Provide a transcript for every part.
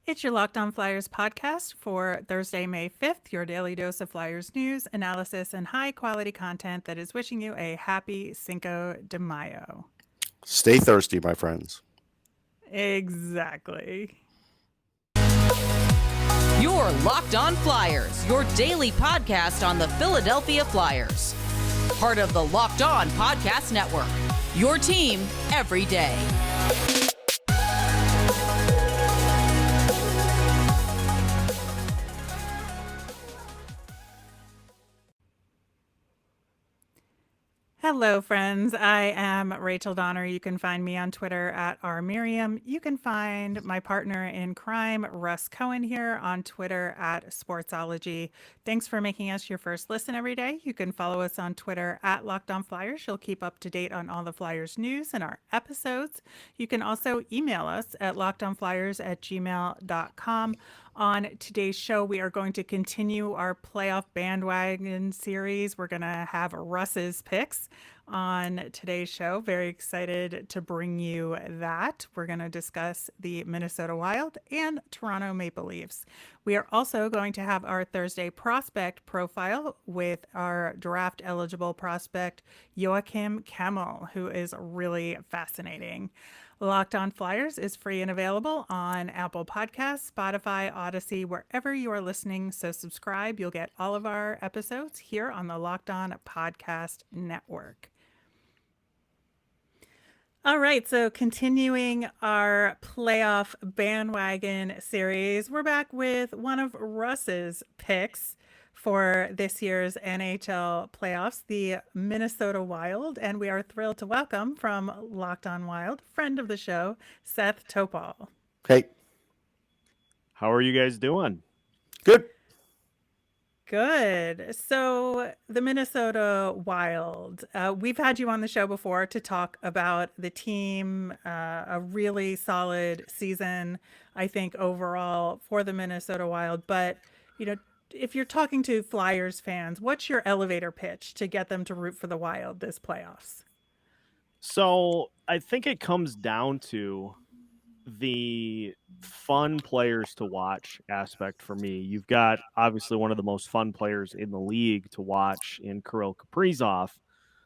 It's your Locked On Flyers podcast for Thursday, May 5th, your daily dose of Flyers news, analysis, and high quality content that is wishing you a happy Cinco de Mayo. Stay thirsty, my friends. Exactly. Your Locked On Flyers, your daily podcast on the Philadelphia Flyers. Part of the Locked On Podcast Network. Your team every day. Hello, friends. I am Rachel Donner. You can find me on Twitter at rmiriam. You can find my partner in crime, Russ Cohen, here on Twitter at Sportsology. Thanks for making us your first listen every day. You can follow us on Twitter at Locked On Flyers. You'll keep up to date on all the Flyers news and our episodes. You can also email us at lockedonflyers@gmail.com. On today's show, we are going to continue our playoff bandwagon series. We're going to have Russ's picks on today's show. Very excited to bring you that. We're going to discuss the Minnesota Wild and Toronto Maple Leafs. We are also going to have our Thursday prospect profile with our draft eligible prospect, Joakim Kemell, who is really fascinating. Locked On Flyers is free and available on Apple Podcasts, Spotify, Odyssey, wherever you are listening. So subscribe. You'll get all of our episodes here on the Locked On Podcast Network. All right, so continuing our playoff bandwagon series, we're back with one of Russ's picks for this year's NHL playoffs, the Minnesota Wild. And we are thrilled to welcome from Locked On Wild, friend of the show, Seth Toupal. Hey, how are you guys doing? Good. Good. So the Minnesota Wild, we've had you on the show before to talk about the team, a really solid season, I think, overall for the Minnesota Wild. But, if you're talking to Flyers fans, what's your elevator pitch to get them to root for the Wild this playoffs? So I think it comes down to the fun players to watch aspect for me. You've got obviously one of the most fun players in the league to watch in Kirill Kaprizov,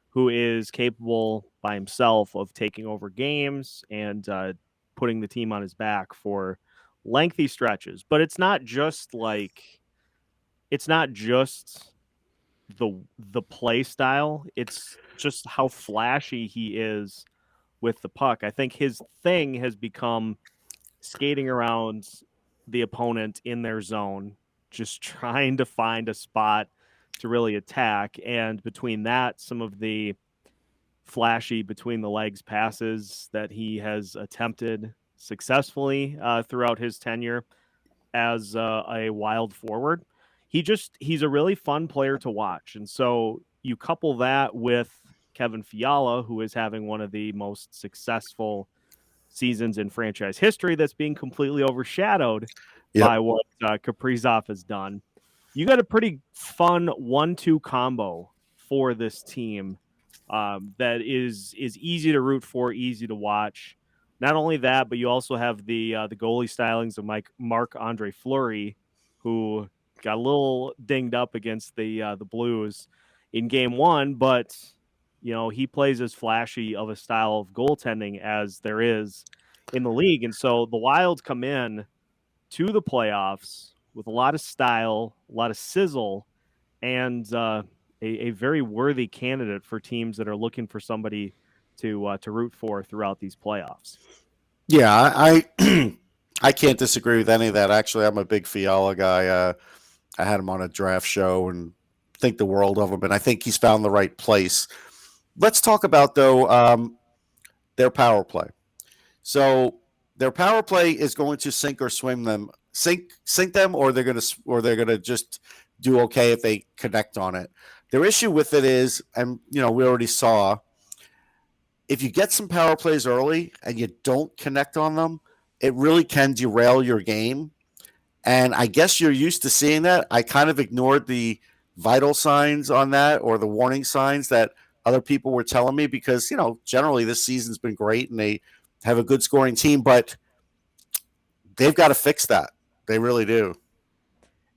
who is capable by himself of taking over games and putting the team on his back for lengthy stretches. But it's not just the play style. It's just how flashy he is with the puck. I think his thing has become skating around the opponent in their zone, just trying to find a spot to really attack. And between that, some of the flashy between the legs passes that he has attempted successfully throughout his tenure as a Wild forward, he's a really fun player to watch. And so you couple that with Kevin Fiala, who is having one of the most successful seasons in franchise history that's being completely overshadowed by what Kaprizov has done. You got a pretty fun 1-2 combo for this team that is easy to root for, easy to watch. Not only that, but you also have the goalie stylings of Marc-Andre Fleury, who got a little dinged up against the Blues in Game 1, but he plays as flashy of a style of goaltending as there is in the league. And so the Wild come in to the playoffs with a lot of style, a lot of sizzle, and a very worthy candidate for teams that are looking for somebody to root for throughout these playoffs. Yeah, I can't disagree with any of that. Actually, I'm a big Fiala guy. I had him on a draft show and think the world of him, and I think he's found the right place. Let's talk about, though, their power play. So their power play is going to sink or swim them, sink them, or they're gonna just do okay if they connect on it. Their issue with it is, and we already saw, if you get some power plays early and you don't connect on them, it really can derail your game. And I guess you're used to seeing that. I kind of ignored the vital signs on that, or the warning signs that other people were telling me, because, generally this season's been great and they have a good scoring team. But they've got to fix that. They really do.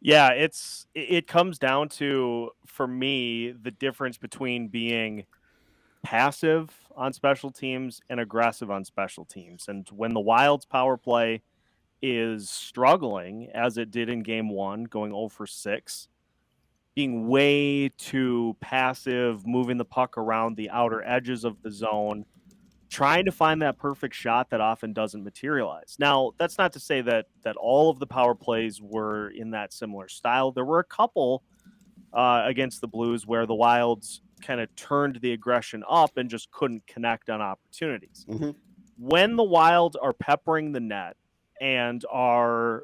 Yeah, it comes down to, for me, the difference between being passive on special teams and aggressive on special teams. And when the Wild's power play is struggling, as it did in game 1, going 0 for 6, being way too passive, moving the puck around the outer edges of the zone, trying to find that perfect shot that often doesn't materialize. Now, that's not to say that all of the power plays were in that similar style. There were a couple against the Blues where the Wilds kind of turned the aggression up and just couldn't connect on opportunities. Mm-hmm. When the Wild are peppering the net and are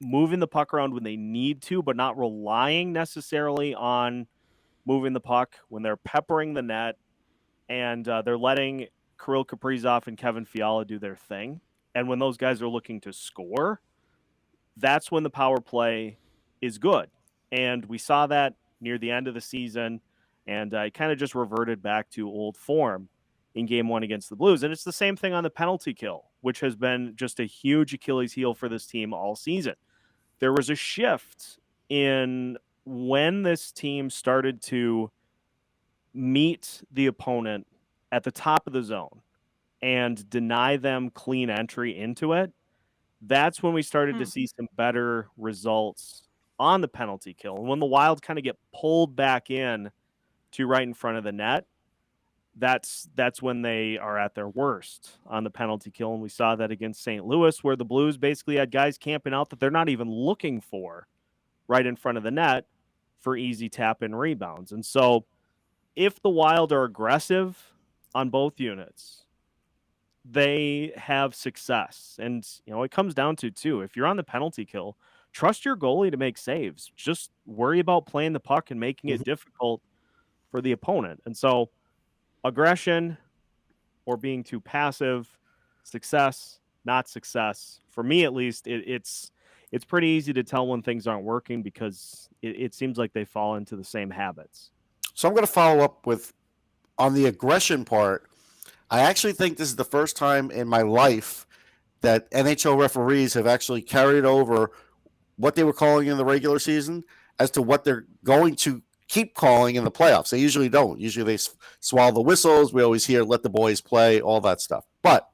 moving the puck around when they need to, but not relying necessarily on moving the puck, when they're peppering the net and they're letting Kirill Kaprizov and Kevin Fiala do their thing, and when those guys are looking to score, that's when the power play is good. And we saw that near the end of the season, and it kind of just reverted back to old form in game 1 against the Blues. And it's the same thing on the penalty kill, which has been just a huge Achilles heel for this team all season. There was a shift in when this team started to meet the opponent at the top of the zone and deny them clean entry into it. That's when we started to see some better results on the penalty kill. And when the Wild kind of get pulled back in to right in front of the net, that's when they are at their worst on the penalty kill. And we saw that against St. Louis, where the Blues basically had guys camping out that they're not even looking for right in front of the net for easy tap-in rebounds. And so if the Wild are aggressive on both units, they have success. And, it comes down to, too, if you're on the penalty kill, trust your goalie to make saves. Just worry about playing the puck and making it difficult for the opponent. And so aggression or being too passive, success, not success. For me, at least, it's pretty easy to tell when things aren't working because it seems like they fall into the same habits. So I'm going to follow up with, on the aggression part, I actually think this is the first time in my life that NHL referees have actually carried over what they were calling in the regular season as to what they're going to keep calling in the playoffs. They usually don't. Usually they swallow the whistles. We always hear, let the boys play, all that stuff. But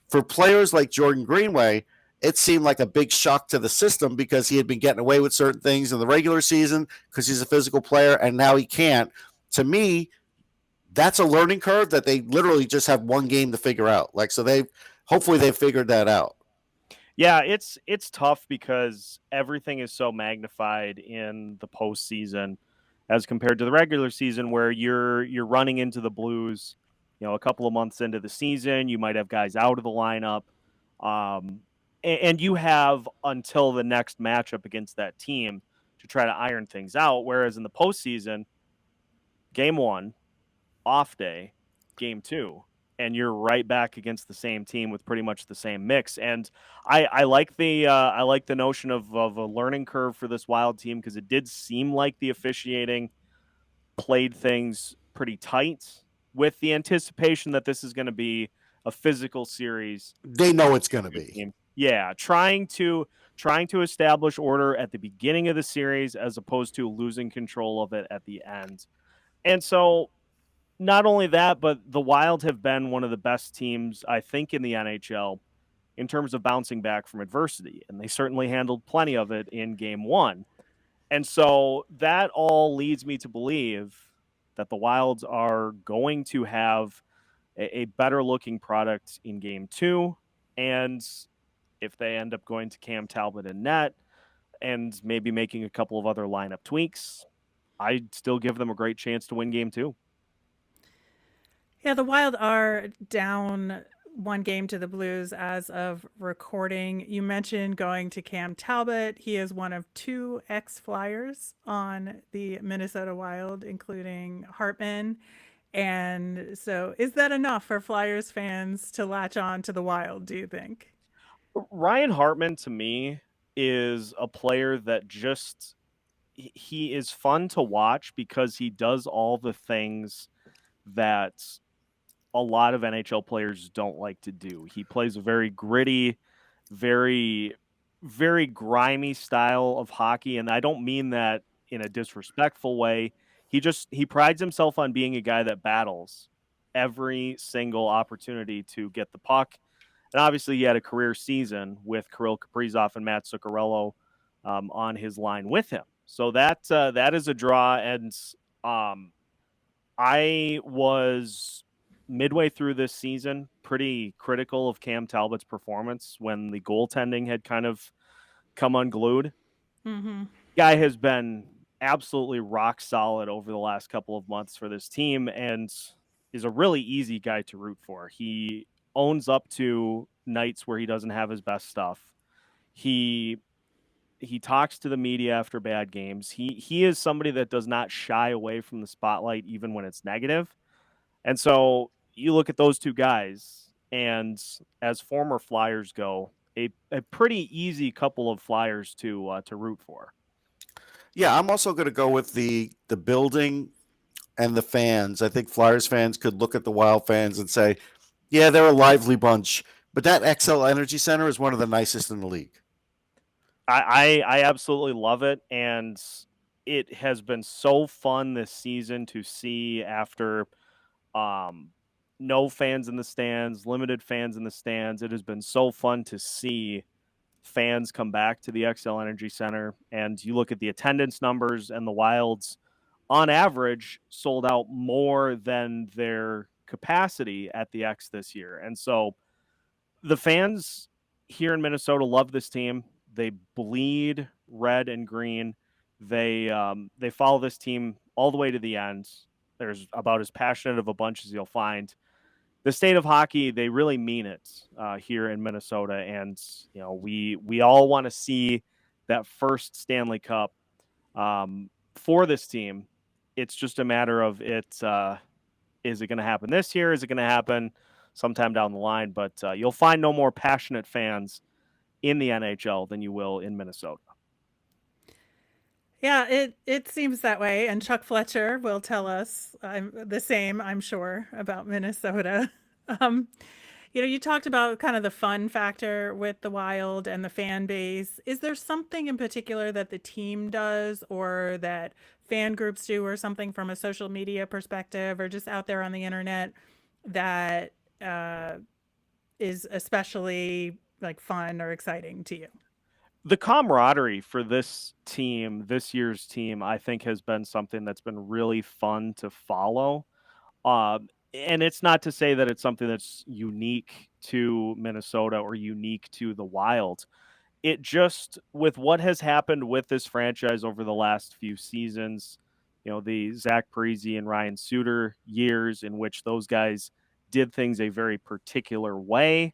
for players like Jordan Greenway, it seemed like a big shock to the system because he had been getting away with certain things in the regular season because he's a physical player, and now he can't. To me, that's a learning curve that they literally just have one game to figure out. So hopefully they've figured that out. Yeah, it's tough because everything is so magnified in the postseason as compared to the regular season, where you're running into the Blues, a couple of months into the season. You might have guys out of the lineup, and you have until the next matchup against that team to try to iron things out. Whereas in the postseason, game 1, off day, game 2, and you're right back against the same team with pretty much the same mix. And I like the notion of a learning curve for this Wild team, because it did seem like the officiating played things pretty tight with the anticipation that this is going to be a physical series. They know it's going to be. Yeah, trying to establish order at the beginning of the series as opposed to losing control of it at the end. And so not only that, but the Wild have been one of the best teams, I think, in the NHL in terms of bouncing back from adversity. And they certainly handled plenty of it in game 1. And so that all leads me to believe that the Wilds are going to have a better looking product in game 2. And if they end up going to Cam Talbot in net and maybe making a couple of other lineup tweaks, I'd still give them a great chance to win game 2. Yeah, the Wild are down 1 game to the Blues as of recording. You mentioned going to Cam Talbot. He is one of 2 ex-Flyers on the Minnesota Wild, including Hartman. And so is that enough for Flyers fans to latch on to the Wild, do you think? Ryan Hartman, to me, is a player that just, he is fun to watch because he does all the things that a lot of NHL players don't like to do. He plays a very gritty, very, very grimy style of hockey. And I don't mean that in a disrespectful way. He prides himself on being a guy that battles every single opportunity to get the puck. And obviously, he had a career season with Kirill Kaprizov and Matt Zuccarello on his line with him. So that is a draw. And I was midway through this season pretty critical of Cam Talbot's performance when the goaltending had kind of come unglued. Mm-hmm. Guy has been absolutely rock solid over the last couple of months for this team and is a really easy guy to root for. He owns up to nights where he doesn't have his best stuff. He talks to the media after bad games. He is somebody that does not shy away from the spotlight even when it's negative. And so you look at those two guys, and as former Flyers go, a pretty easy couple of Flyers to root for. Yeah, I'm also going to go with the building and the fans. I think Flyers fans could look at the Wild fans and say, yeah, they're a lively bunch, but that XL Energy Center is one of the nicest in the league. I absolutely love it, and it has been so fun this season to see after no fans in the stands, limited fans in the stands. It has been so fun to see fans come back to the XL Energy Center, and you look at the attendance numbers, and the Wilds on average sold out more than their capacity at the X this year. And so the fans here in Minnesota love this team. They bleed red and green. They follow this team all the way to the end. There's about as passionate of a bunch as you'll find. The state of hockey, they really mean it here in Minnesota, and we all want to see that first Stanley Cup for this team. It's just a matter of is it going to happen this year? Is it going to happen sometime down the line? But you'll find no more passionate fans in the NHL than you will in Minnesota. Yeah, it seems that way, and Chuck Fletcher will tell us the same, I'm sure, about Minnesota. Um, you talked about kind of the fun factor with the Wild and the fan base. Is there something in particular that the team does or that fan groups do or something from a social media perspective or just out there on the internet that is especially like fun or exciting to you? The camaraderie for this year's team, I think has been something that's been really fun to follow. And it's not to say that it's something that's unique to Minnesota or unique to the Wild. It just, with what has happened with this franchise over the last few seasons, the Zach Parise and Ryan Suter years in which those guys did things a very particular way.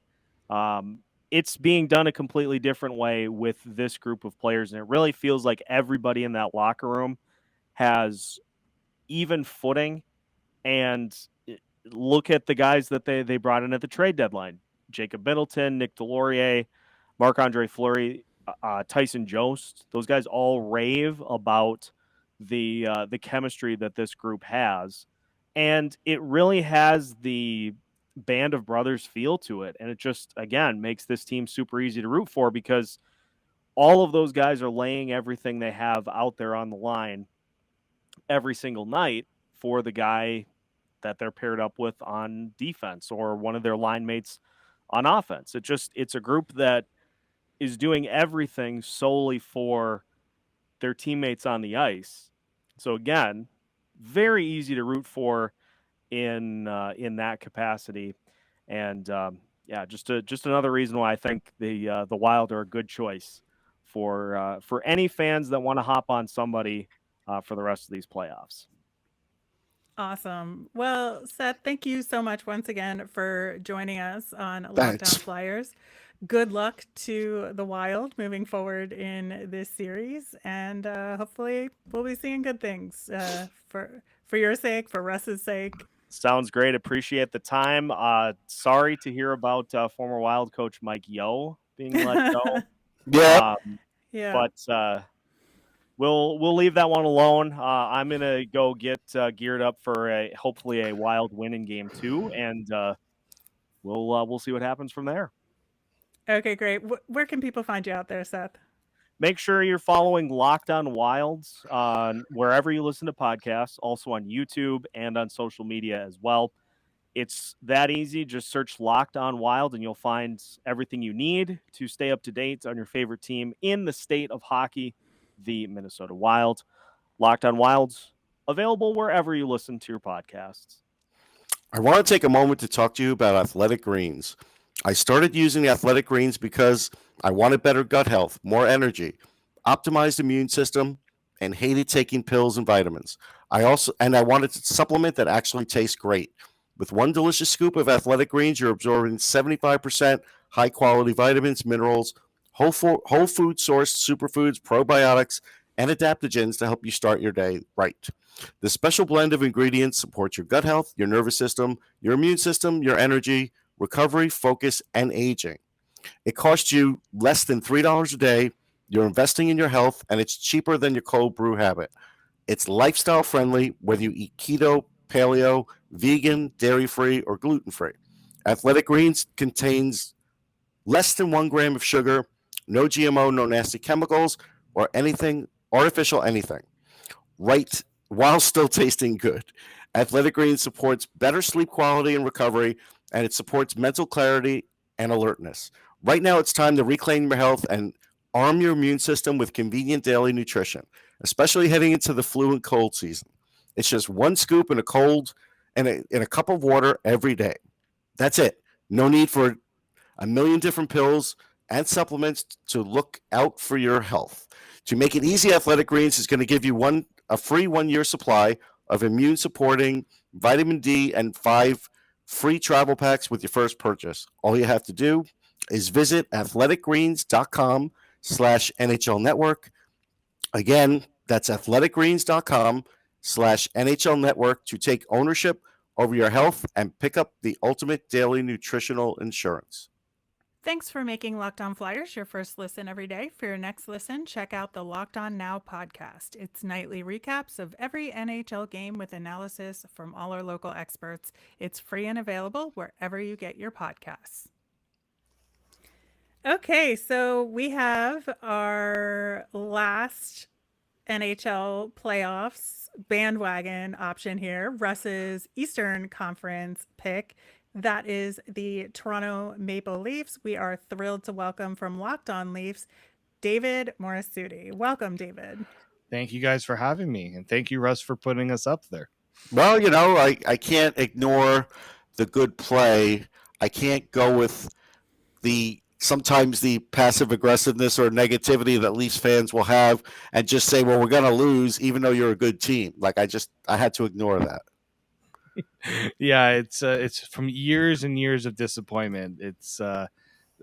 It's being done a completely different way with this group of players. And it really feels like everybody in that locker room has even footing. And look at the guys that they brought in at the trade deadline: Jacob Middleton, Nick Delorier, Marc-Andre Fleury, Tyson Jost. Those guys all rave about the chemistry that this group has. And it really has the band of brothers feel to it. And it just, again, makes this team super easy to root for because all of those guys are laying everything they have out there on the line every single night for the guy that they're paired up with on defense or one of their line mates on offense. It's a group that is doing everything solely for their teammates on the ice. So again, very easy to root for in that capacity. And just another reason why I think the Wild are a good choice for any fans that want to hop on somebody for the rest of these playoffs. Awesome. Well, Seth, thank you so much once again for joining us on Locked On Thanks. Flyers. Good luck to the Wild moving forward in this series, and hopefully we'll be seeing good things for your sake, for Russ's sake. Sounds great. Appreciate the time. Sorry to hear about former Wild coach Mike Yeo being let go. Yeah. Yeah. But we'll leave that one alone. I'm gonna go get geared up for hopefully a Wild win in Game 2, and we'll see what happens from there. Okay, great. Where can people find you out there, Seth? Make sure you're following Locked On Wilds on wherever you listen to podcasts, also on YouTube and on social media as well. It's that easy. Just search Locked On Wild and you'll find everything you need to stay up to date on your favorite team in the state of hockey, the Minnesota Wild. Locked On Wilds, available wherever you listen to your podcasts. I want to take a moment to talk to you about Athletic Greens. I started using the Athletic Greens because I wanted better gut health, more energy, optimized immune system, and hated taking pills and vitamins. I wanted a supplement that actually tastes great. With one delicious scoop of Athletic Greens, you're absorbing 75% high quality vitamins, minerals, whole food sourced superfoods, probiotics, and adaptogens to help you start your day right. The special blend of ingredients supports your gut health, your nervous system, your immune system, your energy, recovery, focus, and aging. It costs you less than $3 a day. You're investing in your health, and it's cheaper than your cold brew habit. It's lifestyle friendly, whether you eat keto, paleo, vegan, dairy-free, or gluten-free. Athletic Greens contains less than 1 gram of sugar, no GMO, no nasty chemicals, or anything artificial anything. Right, while still tasting good. Athletic Greens supports better sleep quality and recovery, and it supports mental clarity and alertness. Right now, it's time to reclaim your health and arm your immune system with convenient daily nutrition, especially heading into the flu and cold season. It's just 1 scoop in a cup of water every day. That's it. No need for a million different pills and supplements to look out for your health. To make it easy, Athletic Greens is going to give you a free 1-year supply of immune supporting vitamin D and 5 free travel packs with your first purchase. All you have to do is visit athleticgreens.com/NHL Network. Again, that's athleticgreens.com/NHL Network to take ownership over your health and pick up the ultimate daily nutritional insurance. Thanks for making Locked On Flyers your first listen every day. For your next listen, check out the Locked On Now podcast. It's nightly recaps of every NHL game with analysis from all our local experts. It's free and available wherever you get your podcasts. Okay, so we have our last NHL playoffs bandwagon option here, Russ's Eastern Conference pick. That is the Toronto Maple Leafs. We are thrilled to welcome from Locked On Leafs, David Morassutti. Welcome, David. Thank you guys for having me, and thank you, Russ, for putting us up there. Well, I can't ignore the good play. I can't go with sometimes the passive aggressiveness or negativity that Leafs fans will have and just say, well, we're going to lose even though you're a good team. I had to ignore that. Yeah, it's from years and years of disappointment. It's I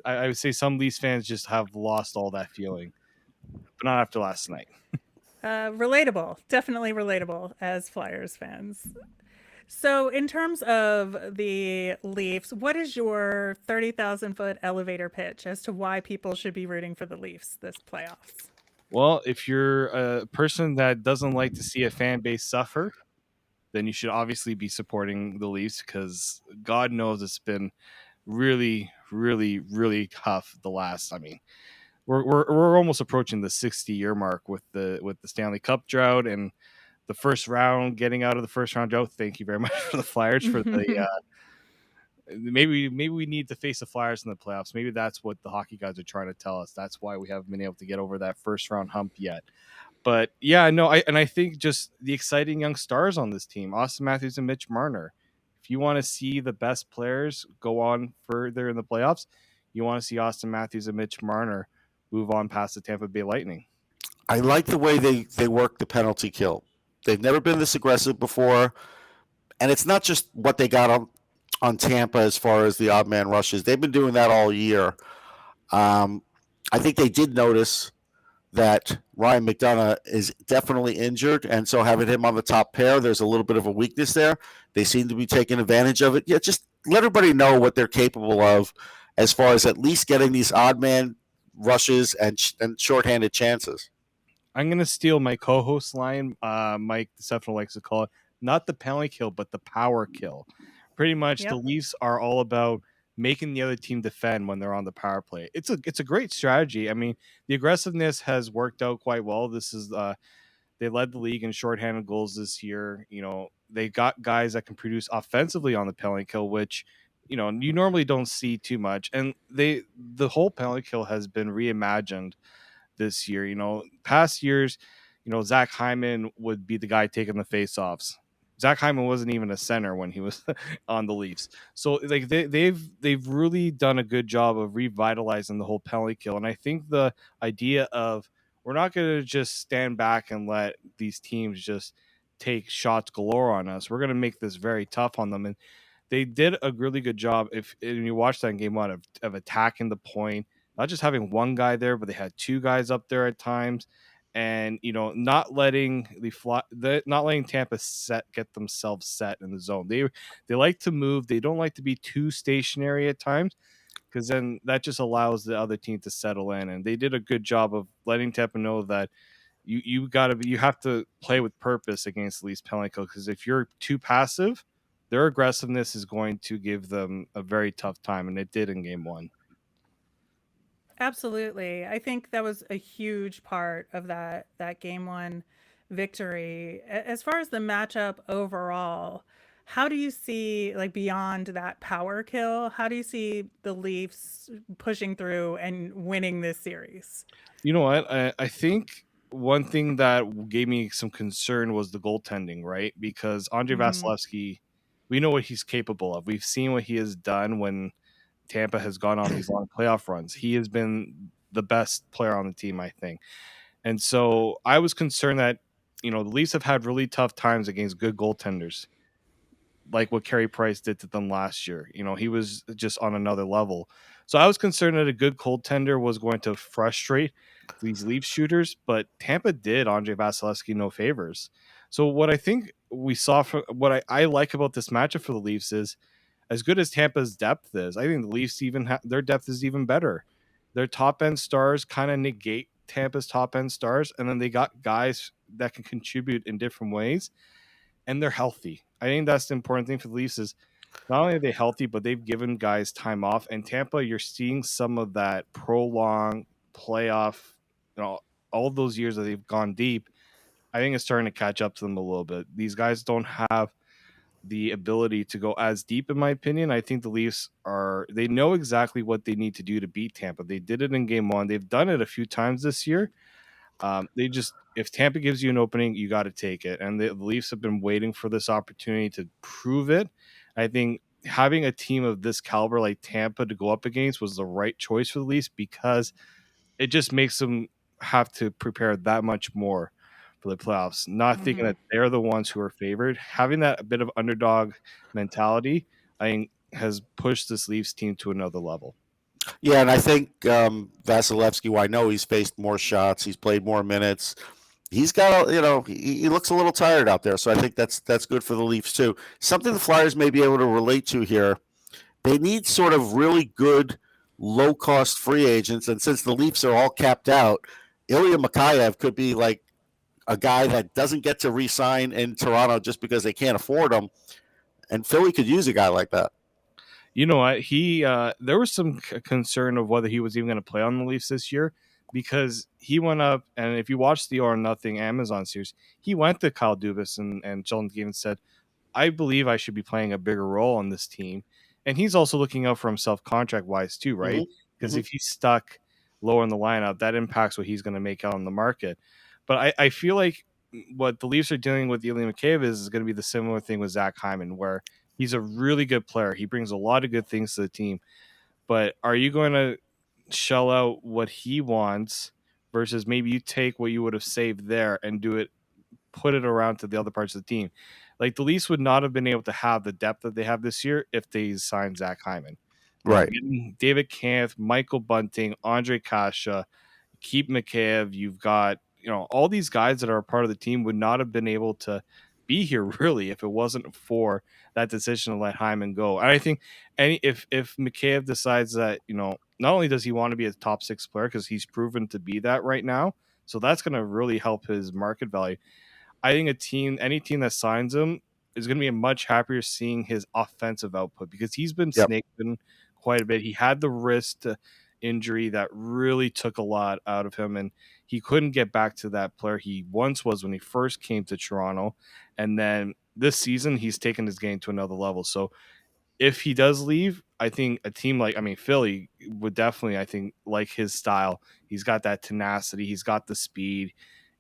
would say some Leafs fans just have lost all that feeling, but not after last night. Relatable, definitely relatable as Flyers fans. So in terms of the Leafs, what is your 30,000-foot elevator pitch as to why people should be rooting for the Leafs this playoffs? Well, if you're a person that doesn't like to see a fan base suffer, then you should obviously be supporting the Leafs because God knows it's been really, really, really tough the last. I mean, we're almost approaching the 60-year mark with the Stanley Cup drought and the first round, getting out of the first round drought. Thank you very much for the Flyers for the. Maybe we need to face the Flyers in the playoffs. Maybe that's what the hockey guys are trying to tell us. That's why we haven't been able to get over that first round hump yet. But yeah, no, I think just the exciting young stars on this team, Auston Matthews and Mitch Marner. If you want to see the best players go on further in the playoffs, you want to see Auston Matthews and Mitch Marner move on past the Tampa Bay Lightning. I like the way they work the penalty kill. They've never been this aggressive before, and it's not just what they got on Tampa as far as the odd man rushes. They've been doing that all year. I think they did notice that Ryan McDonagh is definitely injured, and so having him on the top pair, there's a little bit of a weakness there. They seem to be taking advantage of it. Yeah, just let everybody know what they're capable of as far as at least getting these odd man rushes and shorthanded chances. I'm going to steal my co-host line, Mike DeStefano likes to call it, not the penalty kill, but the power kill. Pretty much The Leafs are all about making the other team defend when they're on the power play. It's a great strategy. I mean, the aggressiveness has worked out quite well. This is they led the league in shorthanded goals this year. They got guys that can produce offensively on the penalty kill, which you normally don't see too much. And the whole penalty kill has been reimagined this year. Past years, Zach Hyman would be the guy taking the faceoffs. Zach Hyman wasn't even a center when he was on the Leafs. So like they've really done a good job of revitalizing the whole penalty kill. And I think the idea of we're not going to just stand back and let these teams just take shots galore on us. We're going to make this very tough on them. And they did a really good job if you watch that in game one of attacking the point, not just having one guy there, but they had two guys up there at times. And not letting not letting Tampa get themselves set in the zone. They like to move. They don't like to be too stationary at times, because then that just allows the other team to settle in. And they did a good job of letting Tampa know that you have to play with purpose against the Leafs penalty kill, because if you're too passive, their aggressiveness is going to give them a very tough time, and it did in game one. Absolutely. I think that was a huge part of that game one victory. As far as the matchup overall, how do you see, like, beyond that power kill, how do you see the Leafs pushing through and winning this series? You know what? I think one thing that gave me some concern was the goaltending, right? Because Andrei Vasilevsky, we know what he's capable of. We've seen what he has done when Tampa has gone on these long playoff runs. He has been the best player on the team, I think. And so I was concerned that, the Leafs have had really tough times against good goaltenders, like what Carey Price did to them last year. He was just on another level. So I was concerned that a good goaltender was going to frustrate these Leafs shooters, but Tampa did Andrei Vasilevsky no favors. So what I think we saw, what I like about this matchup for the Leafs is, as good as Tampa's depth is, I think the Leafs their depth is even better. Their top end stars kind of negate Tampa's top end stars, and then they got guys that can contribute in different ways, and they're healthy. I think that's the important thing for the Leafs is not only are they healthy, but they've given guys time off. And Tampa, you're seeing some of that prolonged playoff, all of those years that they've gone deep. I think it's starting to catch up to them a little bit. These guys don't have the ability to go as deep, in my opinion. I think the Leafs they know exactly what they need to do to beat Tampa. They did it in game one. They've done it a few times this year. If Tampa gives you an opening, you got to take it. And the Leafs have been waiting for this opportunity to prove it. I think having a team of this caliber like Tampa to go up against was the right choice for the Leafs, because it just makes them have to prepare that much more for the playoffs, not thinking that they're the ones who are favored. Having that bit of underdog mentality, I think, has pushed this Leafs team to another level. Yeah, and I think Vasilevsky, well, I know he's faced more shots, he's played more minutes. He's got, he looks a little tired out there, so I think that's good for the Leafs too. Something the Flyers may be able to relate to here. They need sort of really good, low-cost free agents, and since the Leafs are all capped out, Ilya Mikheyev could be like a guy that doesn't get to re-sign in Toronto just because they can't afford him, and Philly could use a guy like that. You know what? There was some concern of whether he was even going to play on the Leafs this year, because he went up, and if you watch the Or Nothing Amazon series, he went to Kyle Dubas and Sheldon Keefe and said, I believe I should be playing a bigger role on this team. And he's also looking out for himself contract-wise too, right? Because if he's stuck lower in the lineup, that impacts what he's going to make out on the market. But I feel like what the Leafs are dealing with Ilya Mikheyev is going to be the similar thing with Zach Hyman, where he's a really good player. He brings a lot of good things to the team. But are you going to shell out what he wants versus maybe you take what you would have saved there and put it around to the other parts of the team? Like, the Leafs would not have been able to have the depth that they have this year if they signed Zach Hyman. Right. David Kampf, Michael Bunting, Andre Kasha, keep Mikheyev. You've got, all these guys that are a part of the team would not have been able to be here really if it wasn't for that decision to let Hyman go. And I think if Mikheyev decides that, not only does he want to be a top 6 player, because he's proven to be that right now, so that's going to really help his market value. I think any team that signs him is going to be much happier seeing his offensive output, because he's been snaking quite a bit. He had the wrist injury that really took a lot out of him, and he couldn't get back to that player he once was when he first came to Toronto. And then this season, he's taken his game to another level. So if he does leave, I think a team like, Philly would definitely, I think, like his style. He's got that tenacity, he's got the speed,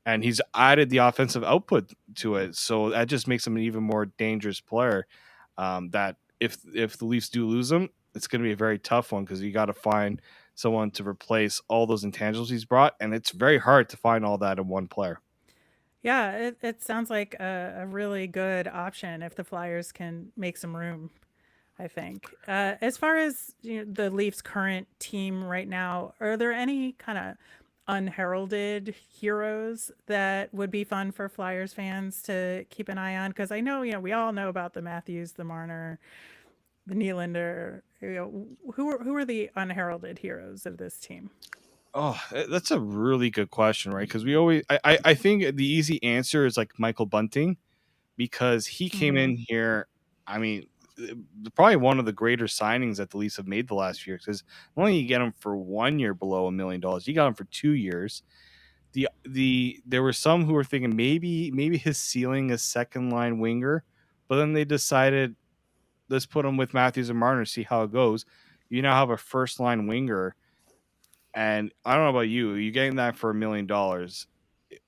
and he's added the offensive output to it. So that just makes him an even more dangerous player. That if the Leafs do lose him, it's going to be a very tough one because you got to find someone to replace all those intangibles he's brought, and it's very hard to find all that in one player. Yeah, it sounds like a really good option if the Flyers can make some room, I think. As far as the Leafs' current team right now, are there any kind of unheralded heroes that would be fun for Flyers fans to keep an eye on? Because I know, we all know about the Matthews, the Marner, the Nylander. Who are the unheralded heroes of this team? Oh, that's a really good question, right? Because I think the easy answer is like Michael Bunting, because he came in here. I mean, probably one of the greater signings that the Leafs have made the last few years. Because not only you get him for 1 year below $1 million, you got him for 2 years. There were some who were thinking maybe his ceiling is second line winger, but then they decided let's put him with Matthews and Marner, see how it goes. You now have a first line winger. And I don't know about you. You're getting that for $1 million.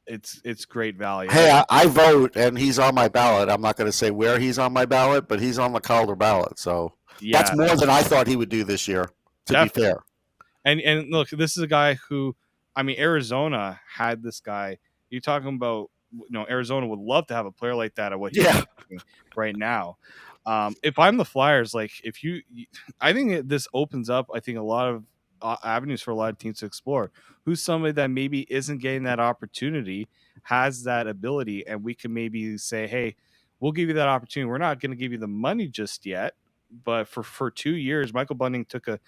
It's great value. Hey, I vote, and he's on my ballot. I'm not going to say where he's on my ballot, but he's on the Calder ballot. So that's more than I thought he would do this year, to be fair. And look, this is a guy who, Arizona had this guy. You're talking about, Arizona would love to have a player like that at what he's doing right now. If I'm the Flyers, like I think this opens up, I think, a lot of avenues for a lot of teams to explore. Who's somebody that maybe isn't getting that opportunity, has that ability, and we can maybe say, hey, we'll give you that opportunity. We're not going to give you the money just yet, but for 2 years, Michael Bunting took a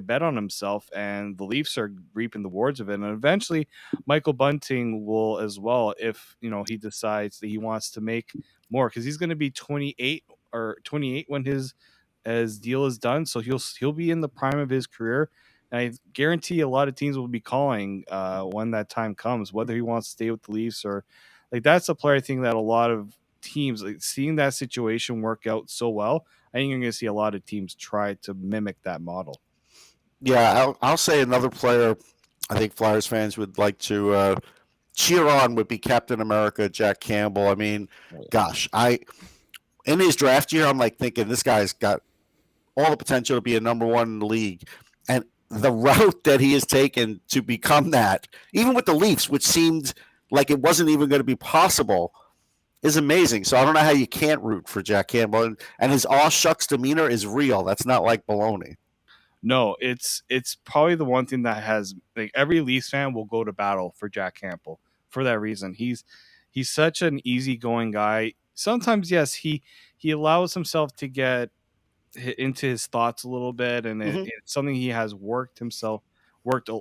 bet on himself, and the Leafs are reaping the rewards of it. And eventually, Michael Bunting will as well, if he decides that he wants to make more, because he's going to be 28 when his deal is done. So he'll be in the prime of his career. And I guarantee a lot of teams will be calling when that time comes, whether he wants to stay with the Leafs or that's a player I think that a lot of teams, seeing that situation work out so well, I think you're going to see a lot of teams try to mimic that model. Yeah, I'll say another player I think Flyers fans would like to cheer on would be Captain America, Jack Campbell. Gosh, in his draft year, I'm thinking this guy's got all the potential to be a number one in the league. And the route that he has taken to become that, even with the Leafs, which seemed like it wasn't even going to be possible, is amazing. So I don't know how you can't root for Jack Campbell. And his aw shucks demeanor is real. That's not like baloney. No, it's probably the one thing that has every Leafs fan will go to battle for Jack Campbell for that reason. He's such an easygoing guy. Sometimes, yes, he allows himself to get into his thoughts a little bit, and it's something he has worked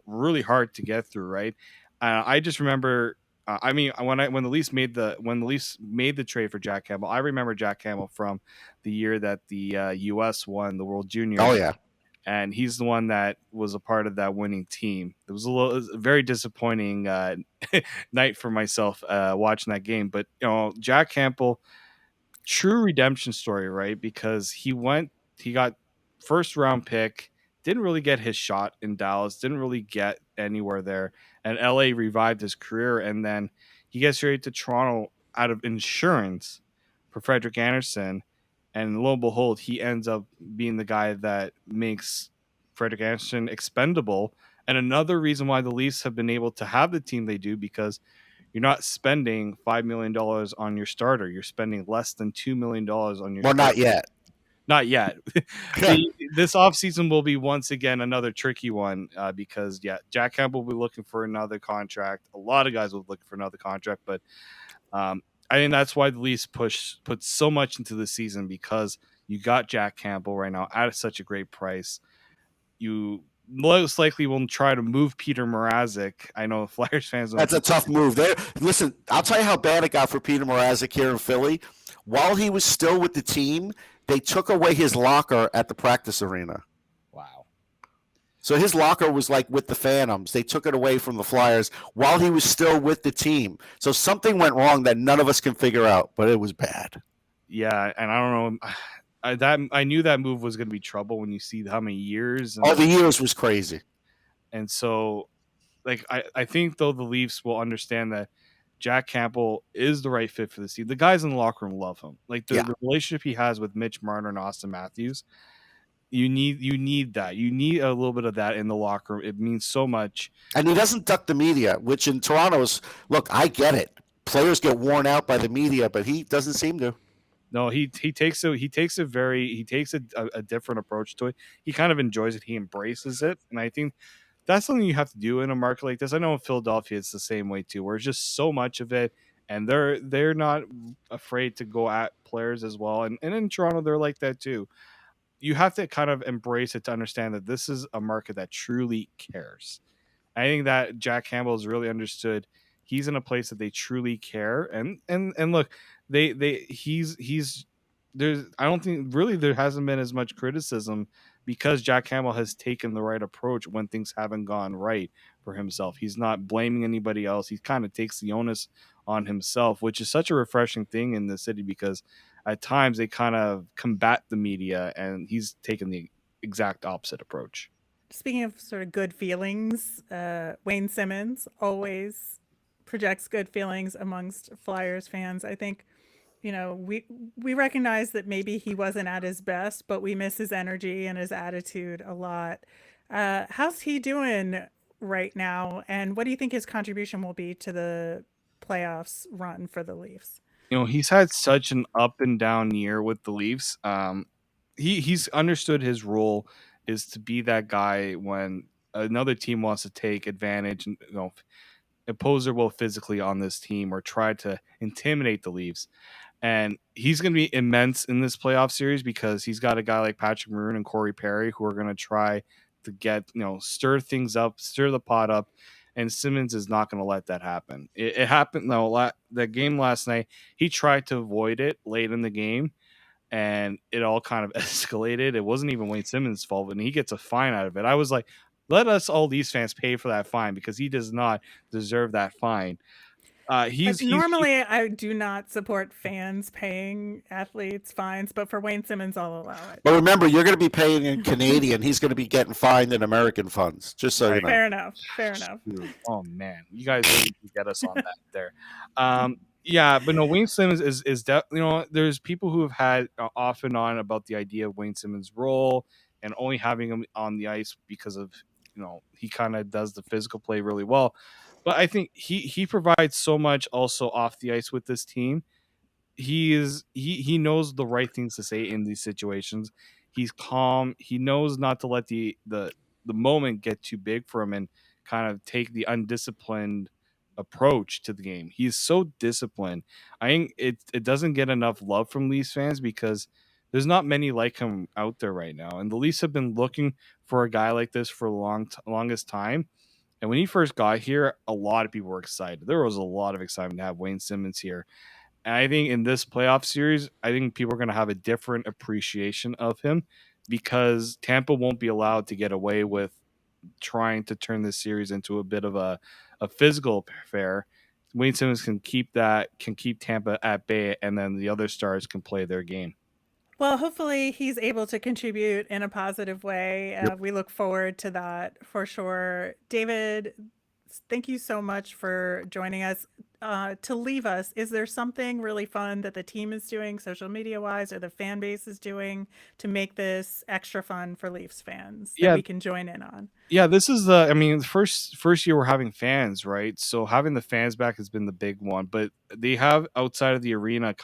really hard to get through, right? I just remember when the Leafs made the trade for Jack Campbell, I remember Jack Campbell from the year that the US won the World Juniors. Oh yeah. And he's the one that was a part of that winning team. It was a very disappointing night for myself watching that game, but Jack Campbell, true redemption story, right? Because he got first round pick, didn't really get his shot in Dallas, didn't really get anywhere there, and LA revived his career, and then he gets traded to Toronto out of insurance for Frederik Andersen, and lo and behold, he ends up being the guy that makes Frederik Andersen expendable. And another reason why the Leafs have been able to have the team they do, because you're not spending $5 million on your starter. You're spending less than $2 million on your starter. Not yet. Not yet. This offseason will be once again another tricky one because, Jack Campbell will be looking for another contract. A lot of guys will be looking for another contract. But I think that's why the Leafs put so much into the season, because you got Jack Campbell right now at such a great price. You most likely will try to move Peter Mrazek. I know Flyers fans. That's a tough move. Listen, I'll tell you how bad it got for Peter Mrazek here in Philly. While he was still with the team, they took away his locker at the practice arena. Wow. So his locker was like with the Phantoms. They took it away from the Flyers while he was still with the team. So something went wrong that none of us can figure out, but it was bad. Yeah, and I don't know. I knew that move was going to be trouble when you see how many years. All the years was crazy. And so, like, I think, though, the Leafs will understand that Jack Campbell is the right fit for the team. The guys in the locker room love him. Like, the relationship he has with Mitch Marner and Auston Matthews, you need that. You need a little bit of that in the locker room. It means so much. And he doesn't duck the media, which in Toronto's, look, I get it. Players get worn out by the media, but he doesn't seem to. No, he takes a different approach to it. He kind of enjoys it. He embraces it, and I think that's something you have to do in a market like this. I know in Philadelphia it's the same way too, where it's just so much of it, and they're not afraid to go at players as well. And in Toronto they're like that too. You have to kind of embrace it to understand that this is a market that truly cares. I think that Jack Campbell has really understood. He's in a place that they truly care, and look, he's there's I don't think really there hasn't been as much criticism because Jack Campbell has taken the right approach when things haven't gone right for himself. He's not blaming anybody else. He kind of takes the onus on himself, which is such a refreshing thing in the city because at times they kind of combat the media, and he's taken the exact opposite approach. Speaking of sort of good feelings, Wayne Simmonds always projects good feelings amongst Flyers fans. I think, we recognize that maybe he wasn't at his best, but we miss his energy and his attitude a lot. How's he doing right now? And what do you think his contribution will be to the playoffs run for the Leafs? He's had such an up and down year with the Leafs. He's understood his role is to be that guy when another team wants to take advantage and impose their will physically on this team or try to intimidate the Leafs. And he's going to be immense in this playoff series because he's got a guy like Patrick Maroon and Corey Perry who are going to try to get, stir things up, stir the pot up. And Simmonds is not going to let that happen. It happened, that game last night, he tried to avoid it late in the game, and it all kind of escalated. It wasn't even Wayne Simmonds' fault, and he gets a fine out of it. I was like, let us, all these fans, pay for that fine because he does not deserve that fine. Normally, I do not support fans paying athletes fines, but for Wayne Simmonds, I'll allow it. But remember, you're going to be paying in Canadian. He's going to be getting fined in American funds, just so you know. Fair enough. Oh, man. You guys really get us on that there. Yeah, but no, Wayne Simmonds is there's people who have had off and on about the idea of Wayne Simmonds' role and only having him on the ice because of, he kind of does the physical play really well. But I think he provides so much also off the ice with this team. He knows the right things to say in these situations. He's calm. He knows not to let the moment get too big for him and kind of take the undisciplined approach to the game. He's so disciplined. I think it doesn't get enough love from Leafs fans because there's not many like him out there right now. And the Leafs have been looking for a guy like this for the longest time. And when he first got here, a lot of people were excited. There was a lot of excitement to have Wayne Simmonds here. And I think in this playoff series, I think people are going to have a different appreciation of him because Tampa won't be allowed to get away with trying to turn this series into a bit of a physical affair. Wayne Simmonds can keep Tampa at bay, and then the other stars can play their game. Well, hopefully he's able to contribute in a positive way. We look forward to that for sure. David, thank you so much for joining us. To leave us, is there something really fun that the team is doing social media wise or the fan base is doing to make this extra fun for Leafs fans that we can join in on? Yeah, this is the first year we're having fans, right? So having the fans back has been the big one, but they have outside of the arena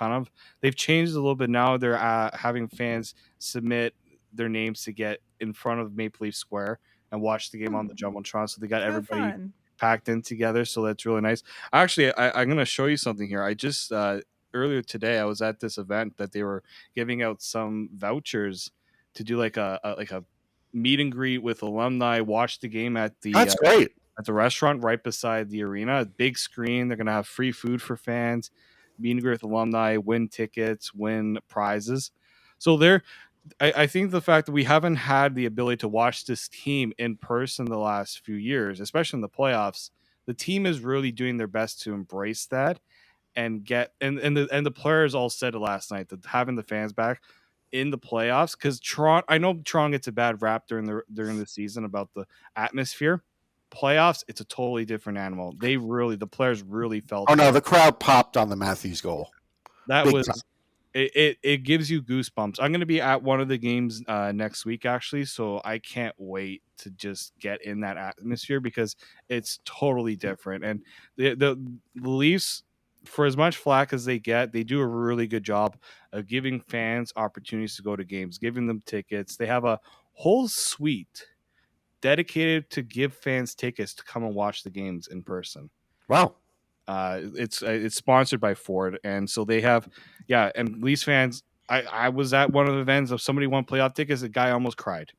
they've changed a little bit now. They're having fans submit their names to get in front of Maple Leaf Square and watch the game on the Jumbotron. So they got everybody packed in together, so that's really nice. Actually, I'm going to show you something here. I just earlier today I was at this event that they were giving out some vouchers to do like a meet and greet with alumni, watch the game at the great at the restaurant right beside the arena. Big screen. They're going to have free food for fans, meet and greet with alumni, win tickets, win prizes. So I think the fact that we haven't had the ability to watch this team in person the last few years, especially in the playoffs, the team is really doing their best to embrace that and get and the players all said it last night that having the fans back in the playoffs, because I know Toronto gets a bad rap during the season about the atmosphere. Playoffs, it's a totally different animal. The players really felt. Oh no, the crowd popped on the Matthews goal. That Big was time. it gives you goosebumps. I'm going to be at one of the games next week, actually, so I can't wait to just get in that atmosphere because it's totally different. And the Leafs, for as much flack as they get, they do a really good job of giving fans opportunities to go to games, giving them tickets. They have a whole suite dedicated to give fans tickets to come and watch the games in person. Wow. It's sponsored by Ford, and so they have, and Leafs fans. I was at one of the events of somebody won playoff tickets. A guy almost cried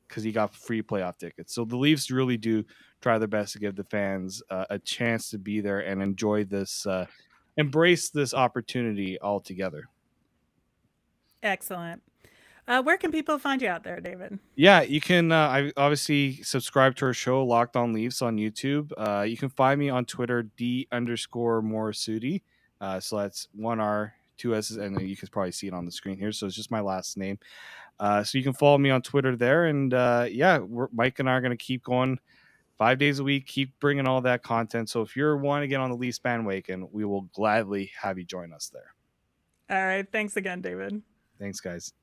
because he got free playoff tickets. So the Leafs really do try their best to give the fans a chance to be there and enjoy this, embrace this opportunity altogether. Excellent. Where can people find you out there, David? Yeah, you can. I obviously subscribe to our show, Locked On Leafs, on YouTube. You can find me on Twitter, D_Morassutti. So that's 1 R, 2 S's, and you can probably see it on the screen here. So it's just my last name. So you can follow me on Twitter there. And Mike and I are going to keep going 5 days a week, keep bringing all that content. So if you're wanting to get on the Leafs bandwagon, we will gladly have you join us there. All right. Thanks again, David. Thanks, guys.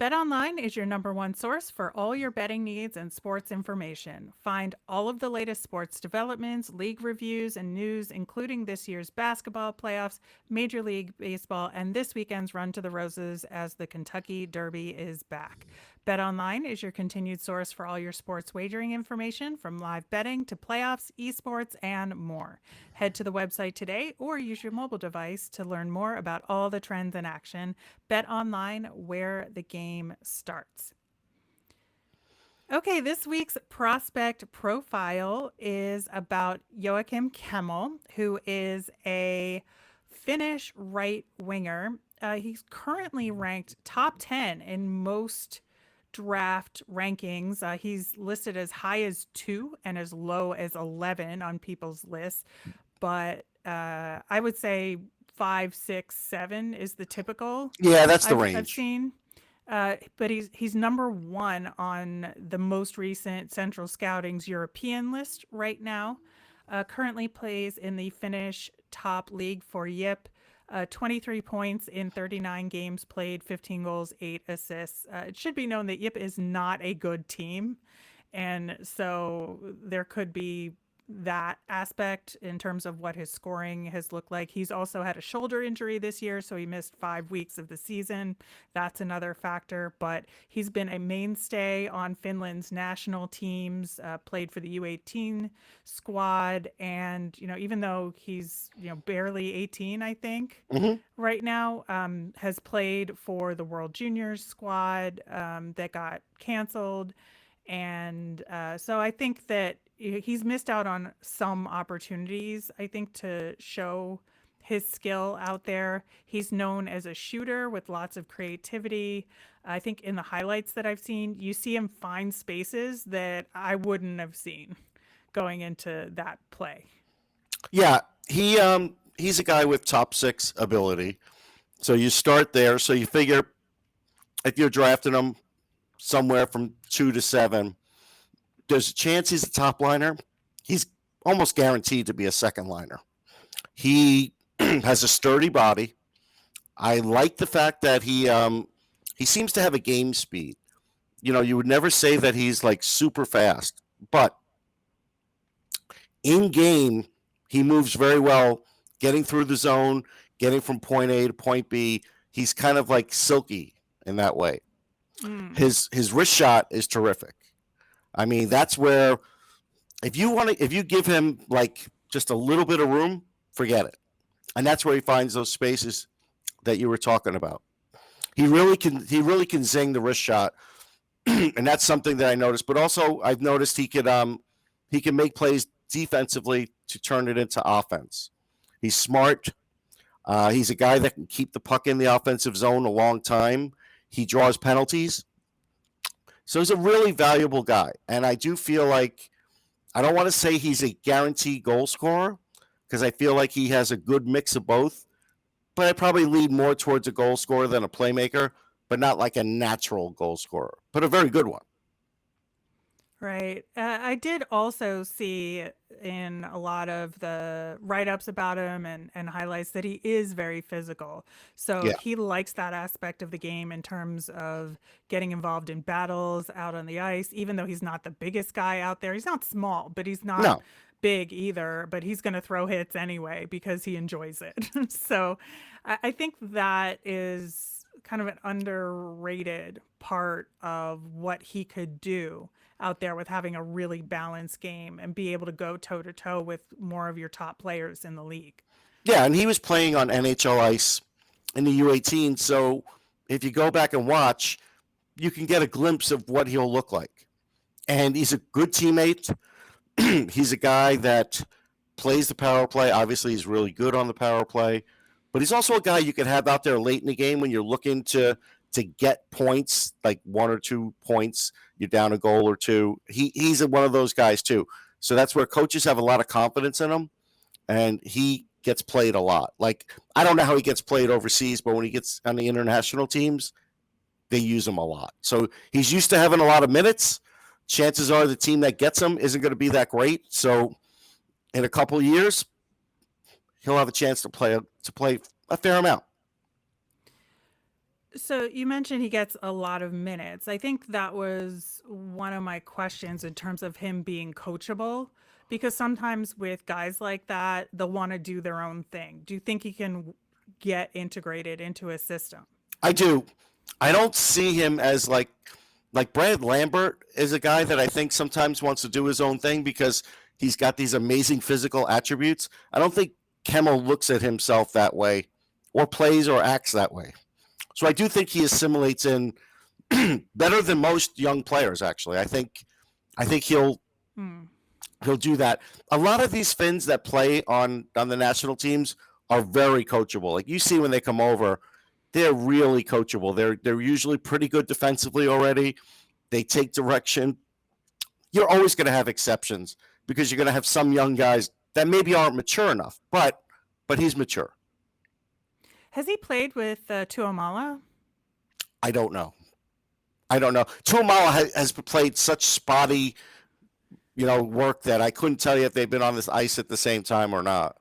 BetOnline is your #1 source for all your betting needs and sports information. Find all of the latest sports developments, league reviews, and news, including this year's basketball playoffs, Major League Baseball, and this weekend's Run to the Roses as the Kentucky Derby is back. BetOnline is your continued source for all your sports wagering information, from live betting to playoffs, esports, and more. Head to the website today or use your mobile device to learn more about all the trends in action. BetOnline, where the game starts. Okay, this week's prospect profile is about Joakim Kemell, who is a Finnish right winger. He's currently ranked top 10 in most draft rankings. He's listed as high as 2 and as low as 11 on people's lists, but I would say 5, 6, 7 is the typical. Yeah, that's the I've range. seen. But he's #1 on the most recent Central Scouting's European list right now. Currently plays in the Finnish top league for Yip. 23 points in 39 games played, 15 goals, 8 assists. It should be known that Yip is not a good team, and so there could be that aspect in terms of what his scoring has looked like. He's also had a shoulder injury this year, so he missed 5 weeks of the season. That's another factor, but he's been a mainstay on Finland's national teams, played for the U18 squad, and even though he's barely 18, I think right now, has played for the World Juniors squad that got canceled. And so I think that he's missed out on some opportunities, I think, to show his skill out there. He's known as a shooter with lots of creativity. I think in the highlights that I've seen, you see him find spaces that I wouldn't have seen going into that play. Yeah, he's a guy with top 6 ability. So you start there. So you figure if you're drafting him somewhere from 2 to 7, there's a chance he's a top liner. He's almost guaranteed to be a second liner. He has a sturdy body. I like the fact that he seems to have a game speed. You would never say that he's like super fast, but in game, he moves very well, getting through the zone, getting from point A to point B. He's kind of like silky in that way. His wrist shot is terrific. I mean, that's where if you give him like just a little bit of room, forget it. And that's where he finds those spaces that you were talking about. He really can zing the wrist shot, and that's something that I noticed. But also, I've noticed he can make plays defensively to turn it into offense. He's smart. He's a guy that can keep the puck in the offensive zone a long time. He draws penalties. So he's a really valuable guy. And I do feel like, I don't want to say he's a guaranteed goal scorer because I feel like he has a good mix of both. But I probably lead more towards a goal scorer than a playmaker, but not like a natural goal scorer, but a very good one. Right. I did also see in a lot of the write-ups about him and highlights that he is very physical. So Yeah. he likes that aspect of the game in terms of getting involved in battles out on the ice, even though he's not the biggest guy out there. He's not small, but he's not No. big either, but he's going to throw hits anyway because he enjoys it. So I think that is kind of an underrated part of what he could do out there with having a really balanced game and be able to go toe to toe with more of your top players in the league. Yeah, and he was playing on NHL ice in the U18. So if you go back and watch, you can get a glimpse of what he'll look like. And he's a good teammate. He's a guy that plays the power play. Obviously, he's really good on the power play. But he's also a guy you could have out there late in the game when you're looking to get points, like 1 or 2 points. You're down a goal or two. He's one of those guys too. So that's where coaches have a lot of confidence in him, and he gets played a lot. Like, I don't know how he gets played overseas, but when he gets on the international teams, they use him a lot. So he's used to having a lot of minutes. Chances are the team that gets him isn't going to be that great. So in a couple of years, he'll have a chance to play a fair amount. So you mentioned he gets a lot of minutes. I think that was one of my questions in terms of him being coachable, because sometimes with guys like that, they'll want to do their own thing. Do you think he can get integrated into a system? I do. I don't see him as like Brad Lambert is a guy that I think sometimes wants to do his own thing because he's got these amazing physical attributes. I don't think Kemell looks at himself that way or plays or acts that way. So I do think he assimilates in better than most young players, actually. I think he'll do that. A lot of these Finns that play on the national teams are very coachable. Like you see when they come over, they're really coachable. They're usually pretty good defensively already. They take direction. You're always going to have exceptions because you're going to have some young guys that maybe aren't mature enough, but he's mature. Has he played with Tuomala? I don't know. Tuomala has played such spotty, work that I couldn't tell you if they've been on this ice at the same time or not.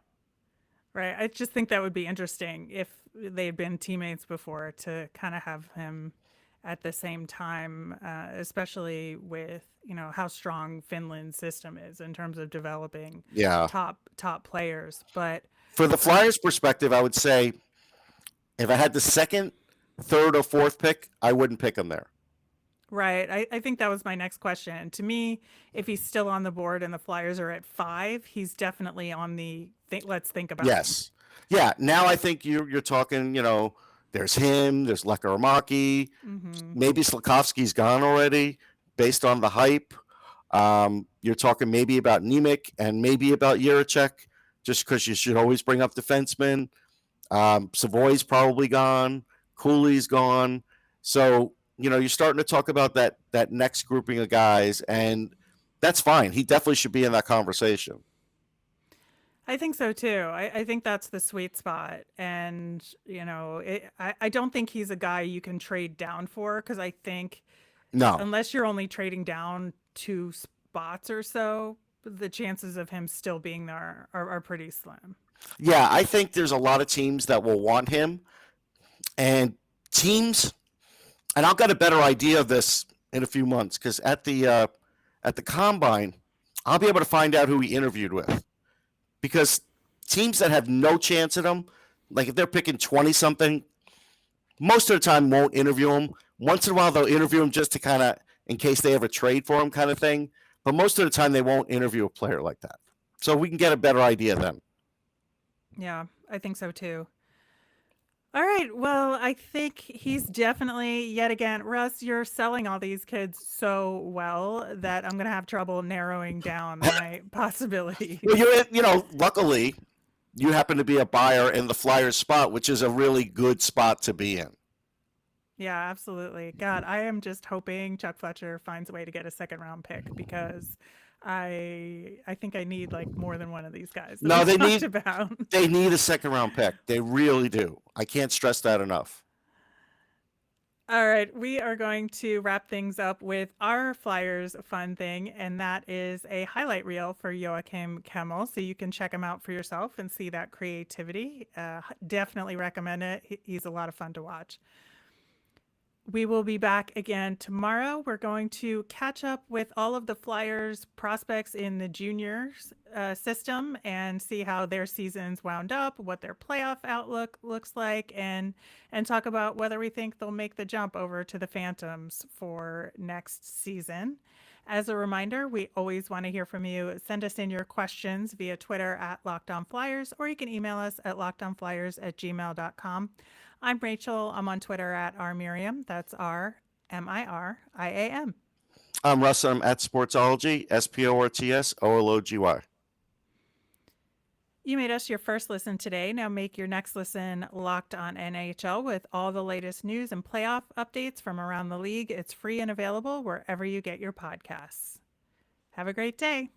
Right. I just think that would be interesting if they'd been teammates before to kind of have him at the same time, especially with, how strong Finland's system is in terms of developing top players. But for the Flyers' perspective, I would say if I had the second, third, or fourth pick, I wouldn't pick him there. Right. I think that was my next question. To me, if he's still on the board and the Flyers are at 5, he's definitely on the let's think about Yes. Yeah. Now I think you're talking, there's him, there's Lekkerimäki, maybe Slafkovsky's gone already based on the hype. You're talking maybe about Nemec and maybe about Jiricek, just because you should always bring up defensemen. Savoy's probably gone. Cooley's gone. So, you're starting to talk about that next grouping of guys, and that's fine. He definitely should be in that conversation. I think so too. I think that's the sweet spot. And, I don't think he's a guy you can trade down for, because I think unless you're only trading down 2 spots or so, the chances of him still being there are pretty slim. Yeah, I think there's a lot of teams that will want him, and teams, and I'll get a better idea of this in a few months, because at the combine, I'll be able to find out who he interviewed with, because teams that have no chance at him, like if they're picking 20-something, most of the time won't interview him. Once in a while, they'll interview him just to kind of, in case they ever trade for him kind of thing, but most of the time they won't interview a player like that. So we can get a better idea then. Yeah, I think so too. All right. Well, I think he's definitely, yet again, Russ, you're selling all these kids so well that I'm going to have trouble narrowing down my possibilities. Well, luckily, you happen to be a buyer in the Flyers spot, which is a really good spot to be in. Yeah, absolutely. God, I am just hoping Chuck Fletcher finds a way to get a second round pick because I think I need like more than one of these guys that No, we they talked need about. they need a second round pick. They really do. I can't stress that enough. All right, we are going to wrap things up with our Flyers fun thing, and that is a highlight reel for Joakim Kemell, so you can check him out for yourself and see that creativity. Definitely recommend it. He's a lot of fun to watch. We will be back again tomorrow. We're going to catch up with all of the Flyers prospects in the juniors system and see how their seasons wound up, what their playoff outlook looks like, and talk about whether we think they'll make the jump over to the Phantoms for next season. As a reminder, we always want to hear from you. Send us in your questions via Twitter at LockedOnFlyers, or you can email us at lockedonflyers@gmail.com. I'm Rachel. I'm on Twitter at rmiriam. That's RMIRIAM. I'm Russ. I'm at Sportsology, SPORTSOLOGY. You made us your first listen today. Now make your next listen Locked on NHL with all the latest news and playoff updates from around the league. It's free and available wherever you get your podcasts. Have a great day.